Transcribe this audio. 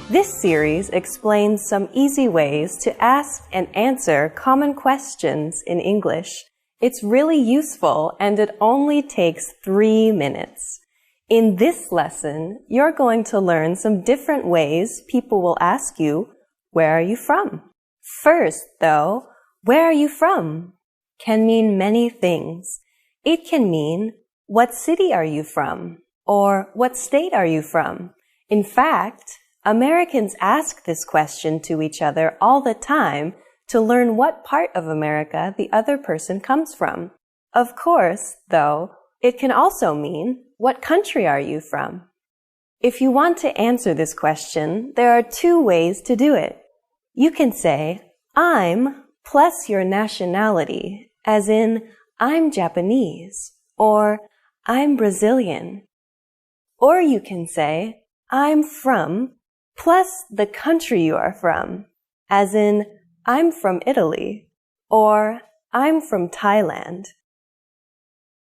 This series explains some easy ways to ask and answer common questions in English. It's really useful and it only takes 3 minutes. In this lesson, you're going to learn some different ways people will ask you, "Where are you from?" First, though, "Where are you from?" can mean many things. It can mean, "What city are you from?" or "What state are you from?" In fact, Americans ask this question to each other all the time to learn what part of America the other person comes from. Of course, though, it can also mean, "What country are you from?" If you want to answer this question, there are 2 ways to do it. You can say, "I'm" plus your nationality, as in, "I'm Japanese," or "I'm Brazilian." Or you can say, "I'm from" plus the country you are from, as in, "I'm from Italy," or "I'm from Thailand."